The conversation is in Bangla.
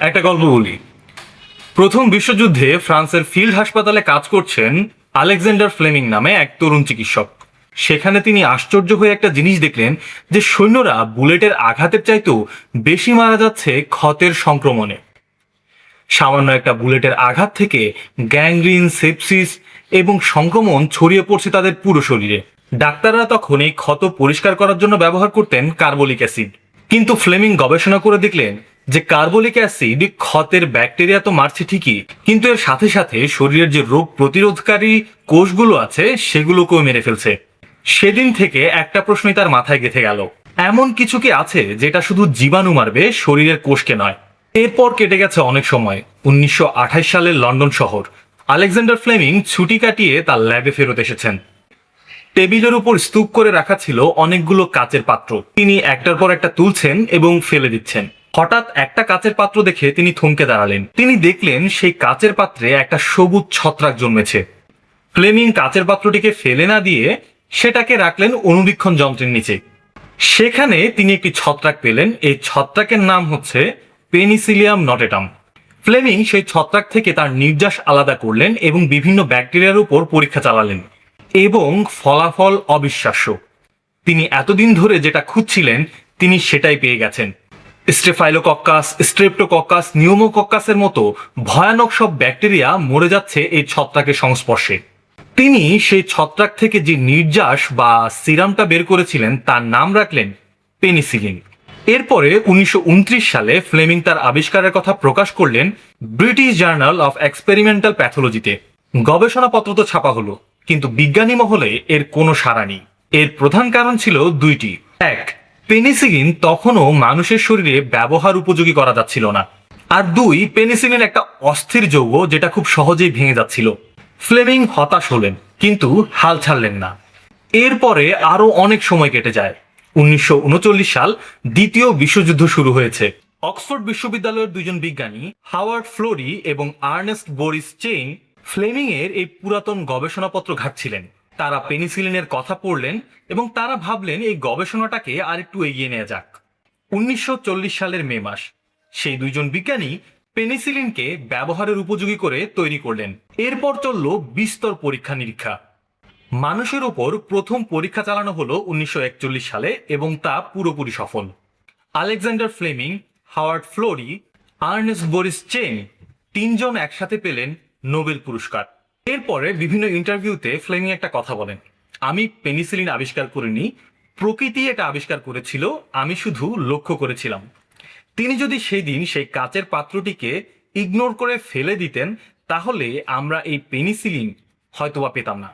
একটা গল্প বলি। প্রথম বিশ্বযুদ্ধে ফ্রান্সের ফিল্ড হাসপাতালে কাজ করছেন আলেকজান্ডার ফ্লেমিং নামে এক তরুণ চিকিৎসক। সেখানে তিনি আশ্চর্য হয়ে একটা জিনিস দেখলেন যে সৈন্যরা বুলেটের আঘাতের চাইতেও বেশি মারা যাচ্ছে ক্ষতের সংক্রমণে। সামান্য একটা বুলেটের আঘাত থেকে গ্যাংগ্রিন, সেপসিস এবং সংক্রমণ ছড়িয়ে পড়ছে তাদের পুরো শরীরে। ডাক্তাররা তখন এই ক্ষত পরিষ্কার করার জন্য ব্যবহার করতেন কার্বলিক অ্যাসিড। কিন্তু ফ্লেমিং গবেষণা করে দেখলেন যে কার্বলিক অ্যাসিড ক্ষতের ব্যাকটেরিয়া তো মারছে ঠিকই, কিন্তু এর সাথে সাথে শরীরের যে রোগ প্রতিরোধকারী কোষগুলো আছে সেগুলোকেও মেরে ফেলছে। সেদিন থেকে একটা প্রশ্নই তার মাথায় গেঁথে গেল, এমন কিছু কি আছে যেটা শুধু জীবাণু মারবে, শরীরের কোষকে নয়? এরপর কেটে গেছে অনেক সময়। 1928 সালের লন্ডন শহর। আলেকজান্ডার ফ্লেমিং ছুটি কাটিয়ে তার ল্যাবে ফেরত এসেছেন। টেবিলের উপর স্তূপ করে রাখা ছিল অনেকগুলো কাচের পাত্র। তিনি একটার পর একটা তুলছেন এবং ফেলে দিচ্ছেন। হঠাৎ একটা কাচের পাত্র দেখে তিনি থমকে দাঁড়ালেন। তিনি দেখলেন সেই কাচের পাত্রে একটা সবুজ ছত্রাক জন্মেছে। ফ্লেমিং কাচের পাত্রটিকে ফেলে না দিয়ে সেটাকে রাখলেন অণুবীক্ষণ যন্ত্রের নিচে। সেখানে তিনি একটি ছত্রাক পেলেন। এই ছত্রাকের নাম হচ্ছে পেনিসিলিয়াম নটেটাম। ফ্লেমিং সেই ছত্রাক থেকে তার নির্যাস আলাদা করলেন এবং বিভিন্ন ব্যাকটেরিয়ার উপর পরীক্ষা চালালেন, এবং ফলাফল অবিশ্বাস্য। তিনি এতদিন ধরে যেটা খুঁজছিলেন তিনি সেটাই পেয়ে গেছেন। স্টেফাইলোকক্কাস, স্ট্রেপ্টোকক্কাস, নিউমোকক্কাসের মতো ভয়ানক সব ব্যাকটেরিয়া মরে যাচ্ছে এই ছত্রাকের সংস্পর্শে। তিনি সেই ছত্রাক থেকে যে নির্যাস বা সিরামটা বের করেছিলেন তার নাম রাখলেন পেনিসিলিন। এরপরে 1929 সালে ফ্লেমিং তার আবিষ্কারের কথা প্রকাশ করলেন ব্রিটিশ জার্নাল অফ এক্সপেরিমেন্টাল প্যাথোলজিতে। গবেষণাপত্র তো ছাপা হলো, কিন্তু বিজ্ঞানী মহলে এর কোনো সাড়া নেই। এর প্রধান কারণ ছিল দুইটি। এক, পেনিসিলিন তখনও মানুষের শরীরে ব্যবহার উপযোগী করা যাচ্ছিল না। আর দুই, পেনিসিলিন একটা অস্থির যৌগ যেটা খুব সহজেই ভেঙে যাচ্ছিল। ফ্লেমিং হতাশ হলেন, কিন্তু হাল ছাড়লেন না। এরপরে আরো অনেক সময় কেটে যায়। 1939 সাল, দ্বিতীয় বিশ্বযুদ্ধ শুরু হয়েছে। অক্সফোর্ড বিশ্ববিদ্যালয়ের দুইজন বিজ্ঞানী হাওয়ার্ড ফ্লোরি এবং আর্নেস্ট বোরিস চেইন ফ্লেমিং এর এই পুরাতন গবেষণাপত্র ঘাঁটছিলেন। তারা পেনিসিলিনের কথা পড়লেন এবং তারা ভাবলেন এই গবেষণাটাকে আরেকটু এগিয়ে নেওয়া যাক। 1940 সালের মে মাস, সেই দুইজন বিজ্ঞানী পেনিসিলিনকে ব্যবহারের উপযোগী করে তৈরি করলেন। এরপর চলল বিস্তর পরীক্ষা নিরীক্ষা। মানুষের ওপর প্রথম পরীক্ষা চালানো হলো 1941 সালে এবং তা পুরোপুরি সফল। Alexander Fleming, Howard Florey, Ernest Boris Chain তিনজন একসাথে পেলেন নোবেল পুরস্কার। এরপরে বিভিন্ন ইন্টারভিউতে ফ্লেমিং একটা কথা বলেন, আমি পেনিসিলিন আবিষ্কার করিনি, প্রকৃতি এটা আবিষ্কার করেছিল, আমি শুধু লক্ষ্য করেছিলাম। তিনি যদি সেই দিন সেই কাচের পাত্রটিকে ইগনোর করে ফেলে দিতেন তাহলে আমরা এই পেনিসিলিন হয়তোবা পেতাম না।